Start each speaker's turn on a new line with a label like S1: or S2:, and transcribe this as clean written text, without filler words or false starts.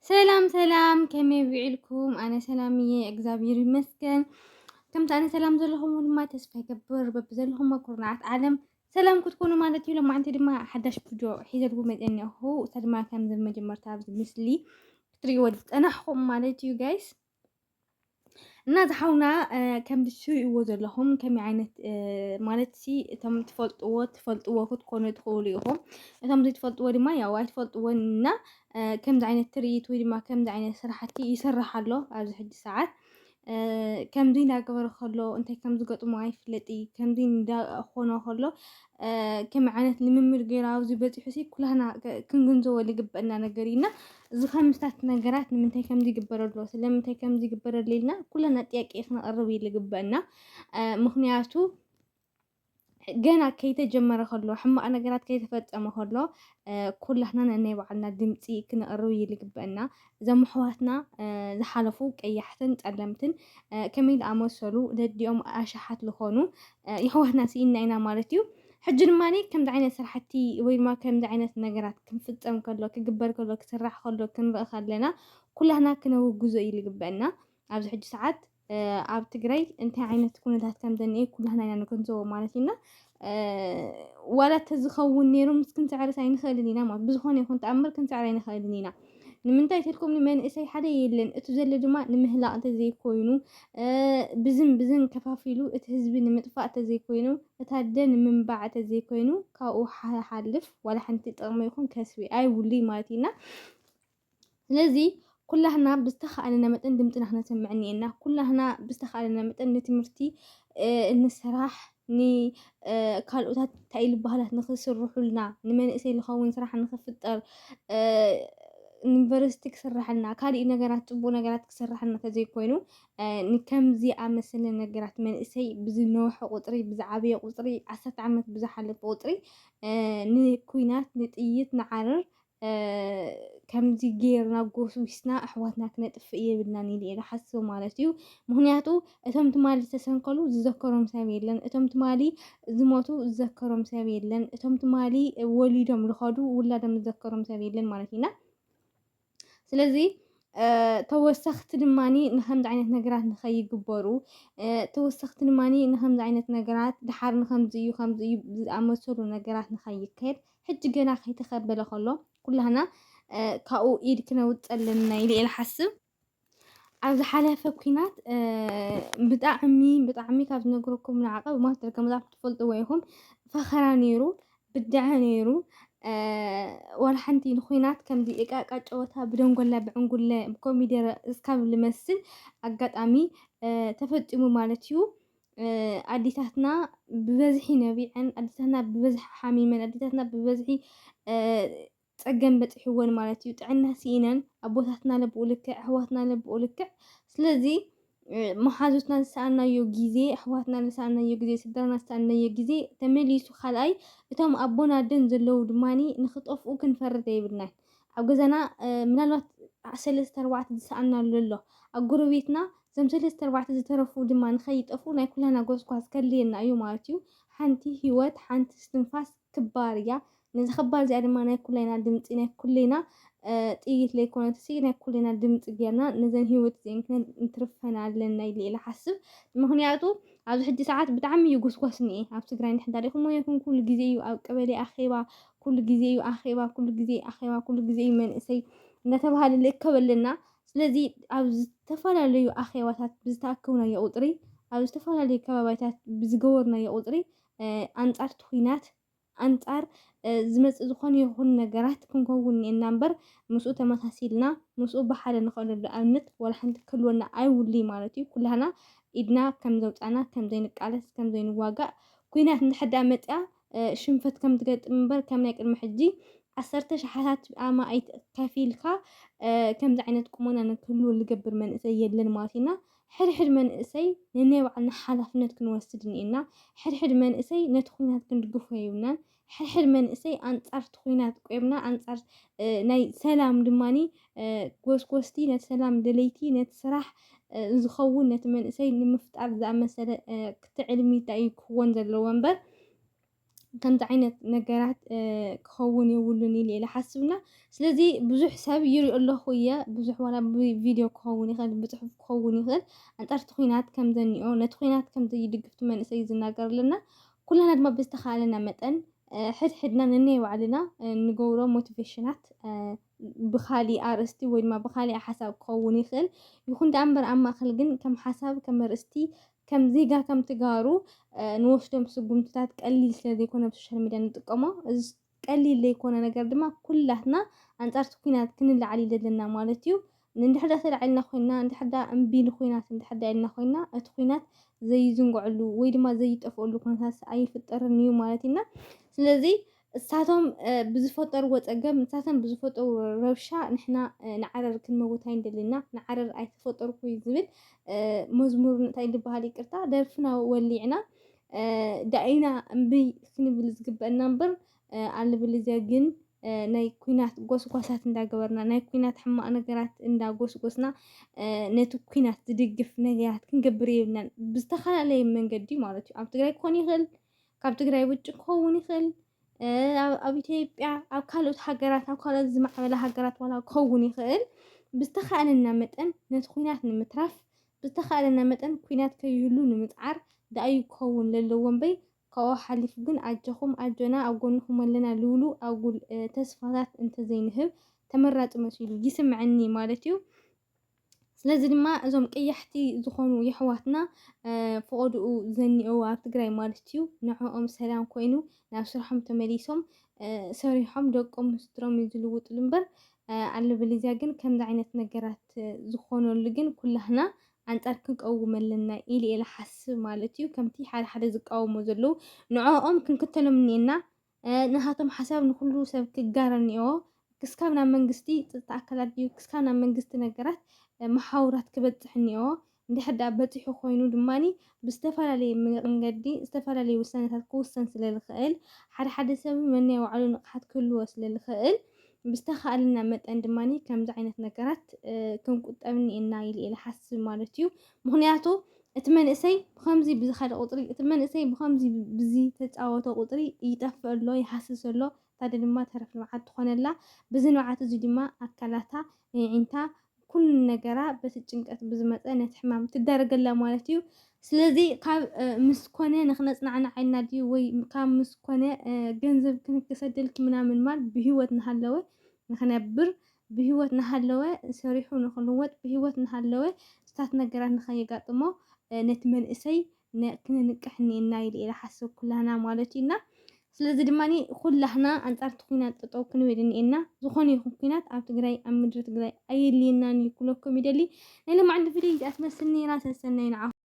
S1: سلام سلام كمي يبيعلكم أنا سلامية إجزابير مسكن كمت أنا سلام زلهم ما تسفه كبر ببزلهم ما كورنعت عالم سلام كتكونوا مالتي لما أنت لما حداش بجو حيزة الومد إنه هو سد ما كان ذي مجمر تابز مثلي تري ودت أنا حكم مالتي you guys الناس حاونا كم دشوا يوزلهم كم عينت مالتي تم تفلطوا كتكونوا تقوليهم تم تفلطوا ما يا وايد تفلطوا إنه كم عينت تريت ويد ما كم عينت سرحتي يسرح له على حد ساعات كم دين أكبر خلو أنت كم زقت معي فلتي كم دين دا أخونا خلو كم عينت لممر جراو زبدت حسي كلها كنجنزو اللي جبنا نجرينا خمسة ነገራት ንምንታይ ከምዚ ይግበረሎ ስለምንታይ ከምዚ ይግበረልና ኩለና ጥያቄ ክነቅርብ እዩ ዝግበአና ምክንያቱ ገና ከይተጀመረ ከሎ ሕማቅ ነገራት ከይተፈፀመ ከሎ ኩላትና ነናይ ባዕልና ድምፂ ክነቅርብ እዩ ዝግበአና እዞም ኣሕዋትና ዝሓለፉ ቀያሕትን ፀለምትን ከመይ ዝኣመሰሉ ደዲኦም ኣሽሓት ዝኾኑ ኣሕዋትና ስኢና ኢና ማለት እዩ ሕጂ ድማኒ ከምዚ ዓይነት ስራሕቲ ወይ ድማ ከምዚ ዓይነት ነገራት ክንፍፀም ከሎ ክግበር ከሎ ክስራሕ ከሎ ክንርኢ ከለና ኩላትና ክነውግዞ እዩ ዝግበአና ኣብዚ ሕጂ ሰዓት ኣብ ትግራይ እንታይ ዓይነት ኩነታት ከም ዘኒአ ኩላትና ኢና ንግንዘቦ ማለት ኢና ዋላ ተዝኸውን ነይሩ ምስ ክንስዕርስ ኣይንኽእልን ኢና ማለት ብዝኾነ ይኹን ተኣምር ክንስዕር ኣይንኽእልን ኢና ንምንታይ ተልኩም መንእሰይ ሓደ የለን እቲ ዘሎ ድማ ንምህላቕ እንተዘይኮይኑ ብዝን ከፋፊሉ እቲ ህዝቢ ንምጥፋእ እንተዘይኮይኑ እቲ ኣደ ንምንባዕ እንተዘይኮይኑ ካብኡ ሓልፍ ዋላ ሓንቲ ጥቕሚ ይኹን ከስቢ ኣይውሉይ ማለት ኢና ስለዚ ኩላህና ብዝተኸኣለና መጠን ድምፅና ክነሰምዕ እኒአና ኩላህና ብዝተኸኣለና መጠን ንትምህርቲ ንስራሕ ካልኦታት እንታይ ልበሃላት ንኽስርሑልና ንመንእሰይ ዝኸውን ስራሕ ንኽፍጠር ዩኒቨርሲቲ ክስርሐልና ካሊእ ነገራት ፅቡቅ ነገራት ክስርሐልና ተዘይኮይኑ ንከምዚ ኣመሰለ ነገራት መንእሰይ ብዝነውሐ ቁፅሪ ብዝዓበየ ቁፅሪ 10 ዓመት ብዝሓለፈ ቁፅሪ ንኩናት ንጥይት ንዓረር ከምዚ ጌርና ጎስዊስና ኣሕዋትና ክነጥፍእ የብልናን ኢለ እየ ዝሓስብ ማለት እዩ ምክንያቱ እቶም ትማሊ ዝተሰንከሉ ዝዘከሮም ሰብ የለን እቶም ትማሊ ዝሞቱ ዝዘከሮም ሰብ የለን እቶም ትማሊ ወሊዶም ዝኸዱ ውላዶም ዝዘከሮም ሰብ የለን ማለት ኢና ስለዚ ተወሰኽቲ ድማኒ ንከምዚ ዓይነት ነገራት ንኸይግበሩ ተወሰኽቲ ድማኒ ንከምዚ ዓይነት ነገራት ድሓር ንከምዚ እዩ ዝኣመሰሉ ነገራት ንኸይካየድ ሕጂ ገና ከይተኸበለ ከሎ ኩላህና ካብኡ ኢድ ክነውፅእ ኣለና ኢለ እየ ዝሓስብ ኣብ ዝሓለፈ ኩናት ብጣዕሚ ካብ ዝነግረኩም ንዓቐብ ማስተር ከምዛፍ ትፈልጥዎ ኢኹም ፈኸራ ነይሩ ብድዐ ነይሩ ዋላ ሓንቲ ንኩናት ከምዚ እቃቃ ጨወታ ብደንጎላ ብዕንጉለ ብኮሚደረ እስካብ ልመስል ኣጋጣሚ ተፈጢሙ ማለት እዩ ኣዴታትና ብበዝሒ ነቢዐን ኣዴታትና ብበዝሒ ሓሚመን ኣዴታትና ብበዝሒ ፀገም በፂሕወን ማለት እዩ ጥዕና ሲኢነን ኣቦታትና ለብኡ ልክዕ ኣሕዋትና ለብኡ ልክዕ ስለዚ መሓዙትና ዝሰኣናዮ ግዜ ኣሕዋትና ዝሰኣናዮ ግዜ ስድራና ዝሰኣናዮ ግዜ ተመሊሱ ካልኣይ እቶም ኣቦና ኣደን ዘለው ድማኒ ንኽጠፍኡ ክንፈርድ የብልናን ኣብ ገዛና ምናልባት 3-4 ዝሰኣናሉ ኣሎ ኣብ ጎረቤትና እዞም 3-4 ዝተረፉ ድማ ንኸይጠፉ ናይ ኩላና ጎስጓስ ከድልየና እዩ ማለት እዩ ሓንቲ ሂወት ሓንቲ እስትንፋስ ክባር እያ ነዚ ክባር እዚኣ ድማ ናይ ኩለና ድምፂ ናይ ኩለና ጥይት ለይኮነትሲ ናይ ኩለና ድምፂ ጌርና ነዘን ሂወት እዚአን ክንትርፈና ኣለና ኢለ እየ ዝሓስብ ምክንያቱ ኣብዚ ሕጂ ሰዓት ብጣዕሚ እዩ ጎስጓስ እኒአ ኣብ ትግራይ ንሕዳሪኹም ይኹን ኩሉ ግዜ እዩ ኣብ ቀበሌ ኣኼባ ኩሉ ግዜ እዩ ኣኼባ ኩሉ ግዜ ኣኼባ ኩሉ ግዜ እዩ መንእሰይ እናተባህለ ዝእከብ ኣለና ስለዚ ኣብ ዝተፈላለዩ ኣኼባታት ብዝተኣከብናዮ ቁፅሪ ኣብ ዝተፈላለዩ ከባቢታት ብዝገበርናዮ ቁፅሪ ኣንፃር ኩናት ኣንፃር ዝመፅእ ዝኾነ ይኹን ነገራት ክንከውን እኒአና እምበር ምስኡ ተመሳሲልና ምስኡ ብሓደ ንኸደሉ ኣብነት ዋላ ሓንቲ ክህልወና ኣይውልይ ማለት እዩ ኩላህና ኢድና ከም ዘውፃና ከም ዘይንቃለስ ከም ዘይንዋጋእ ኩናት እንድሕር መፅኣ ሽንፈት ከም ትገጥም እምበር ከም ናይ ቅድሚ ሕጂ 10 ሸሓታት ኣማኢት ከፊልካ ከምዚ ዓይነት ቁመና ንክህልዎ ዝገብር መንእሰይ የለን ማለት ኢና ሕድሕድ መንእሰይ ነናይ ባዕልና ሓላፍነት ክንወስድ እኒአና ሕድሕድ መንእሰይ ነቲ ኩናት ክንድግፎ የብልናን ሕድሕድ መንእሰይ ኣንፃር እቲ ኩናት ቆይምና ኣንፃር ናይ ሰላም ድማኒ ጎስጎስቲ ነቲ ሰላም ደለይቲ ነቲ ስራሕ ዝኸውን ነቲ መንእሰይ ንምፍጣር ዝኣመሰለ ክትዕልሚ እንታይ እዩ ክኾን ዘለዎ እምበር ከምዚ ዓይነት ነገራት ክኸውን የብሉን ኢለ ኢለ ሓስብና ስለዚ ብዙሕ ሰብ ይሪኦ ኣለኹ እየ ብዙሕ ዋላ ብቪድዮ ክኸውን ይኽእል ብፅሑፍ ክኸውን ይኽእል አንጻርቲ ኩናት ከም ዘኒኦ ነቲ ኩናት ከም ዘይድግፍቲ መንእሰይ ዝናገር ኣለና ኩልና ድማ ብዝተኻኣለና መጠን ሕድሕድና ነናይ ባዕልና ንገብሮ ሞቲቬሽናት ብኻሊእ ኣርእስቲ ወይ ድማ ብኻሊእ ሓሳብ ክኸውን ይኽእል ይኹን ደኣ እምበር ኣብ ማእኸል ግን ከም ሓሳብ ከም ኣርእስቲ ከም ዜጋ ከም ትጋሩ ንወስዶም ስጉምትታት ቀሊል ስለ ዘይኮነ ብሶሻል ሚድያ ንጥቀሞ እዚ ቀሊል ዘይኮነ ነገር ድማ ኩላትና አንጻርቲ ኩናት ክንላዓል ዘለና ማለት እዩ ንድሕዳ ተላዒልና ኮይና እንድሕዳ እምቢ ንኩናት እንድሕዳ ኢልና ኮይና እቲ ኩናት ዘይዝንግዐሉ ወይ ድማ ዘይጠፍአሉ ኩነታት ኣይፍጠርን እዩ ማለት ኢና ስለዚ እሳቶም ብዝፈጠርዎ ፀገም ንሳቶም ብዝፈጠሩ ረብሻ ንሕና ንዓረር ክንመውት ኣይንደልና ንዓረር ኣይተፈጠርኩ ዝብል መዝሙር እንታይ ዝበሃል ይቅርታ ደርፍና ወሊዕና ዳኢና እምቢ ክንብል ዝግበአና እምበር ኣለበለዚያ ግን ናይ ኩናት ጎስጓሳት እንዳገበርና ናይ ኩናት ሕማቅ ነገራት እንዳጎስጎስና ነቲ ኩናት ዝድግፍ ነገራት ክንገብር የብልናን ብዝተፈላለየ መንገዲ ማለት እዩ ኣብ ትግራይ ክኾን ይኽእል ካብ ትግራይ ውጭ ክኸውን ይኽእል ኣብ ኢትዮጵያ ኣብ ካልኦት ሃገራት ኣብ ካልኦት ዝማዕበላ ሃገራት ዋላ ክኸውን ይኽእል ብዝተኻኣለና መጠን ነቲ ኩናት ንምትራፍ ብዝተኻኣለና መጠን ኩናት ከይህሉ ንምፅዓር ዳኣይ ክኸውን ዘለዎ እምበይ ካብኡ ሓሊፉ ግን ኣጀኹም ኣጀና ኣብ ጎንኩም ኣለና ልብሉ ኣጉል ተስፋታት እንተዘይንህብ ተመራፂ መሲሉ ይስምዐኒ ማለት እዩ ስለዚ ድማ እዞም ቀያሕቲ ዝኾኑ የሕዋትና ፍቆድኡ ዘኒአው ኣብ ትግራይ ማለት እዩ ንዕኦም ሰላም ኮይኑ ናብ ስርሖም ተመሊሶም ሰሪሖም ደቆም ስድሮም ዝልውጥሉ እምበር ኣለበለዚያ ግን ከምዚ ዓይነት ነገራት ዝኾነሉ ግን ኩላህና አንጻር ክንቀውም ኣለና ኢለ ኢለ ሓስብ ማለት እዩ ከምቲ ሓደ ሓደ ዝቃወሙ ዘለዉ ንዕኦም ክንክተሎም እኒአና ንሃቶም ሓሳብ ንኩሉ ሰብ ክጋረ እኒኦ ክስካብ ናብ መንግስቲ ፀጥታ ኣካላት ድዩ ክስካብ ናብ መንግስቲ ነገራት መሓውራት ክበፅሕ እኒኦ እንድሕዳ በፂሑ ኮይኑ ድማኒ ብዝተፈላለየ መንገዲ ዝተፈላለዩ ውሳነታት ክውሰን ስለ ዝኽእል ሓደ ሓደ ሰብ ነናይ ባዕሉ ንቕሓት ክህልዎ ስለ ዝኽእል ብዝተኻኣለና መጠን ድማኒ ከምዚ ዓይነት ነገራት ክንቁጠብ እኒአና ኢለ ኢለ ሓስብ ማለት እዩ ምክንያቱ እቲ መንእሰይ ብከምዚ ብዝኸደ ቁፅሪ እቲ መንእሰይ ብከምዚ ብዚ ተፃወተ ቁፅሪ ይጠፍእ ኣሎ ይሓስስ ኣሎ ታደ ድማ ተረፍ ልምዓት ትኾነላ ብዚ ንብዓት እዚ ድማ ኣካላታ ይዒንታ ኩሉ ነገራ በቲ ጭንቀት ብዝመፀ ነቲ ሕማም ትዳረገላ ማለት እዩ ስለዚ ካብ ምስ ኮነ ንኽነፅናዕና ዓይና ድዩ ወይ ካብ ምስ ኮነ ገንዘብ ክንክሰደልክ ምናምን ማል ብሂወት ንሃለወ ንኽነብር ብሂወት ንሃለወ ሰሪሑ ንኽልወጥ ብሂወት ንሃለወ ስታት ነገራት ንኸየጋጥሞ ነቲ መንእሰይ ክንንቅሕ እኒአና ኢለ ኢለ ሓስብ ኩላህና ማለት እዩና ስለዚ ድማኒ ኩላህና አንጻርቲ ኩናት ጠጠው ክንብል እኒአና ዝኾነ ይኹን ኩናት ኣብ ትግራይ ኣብ ምድሪ ትግራይ ኣየድልየናን እዩ ክብለኩም ይደሊ ናይ ሎማዓንቲ ቪድዮ እዚኣ ትመስል ነይራ ሰናይ ንዓኹም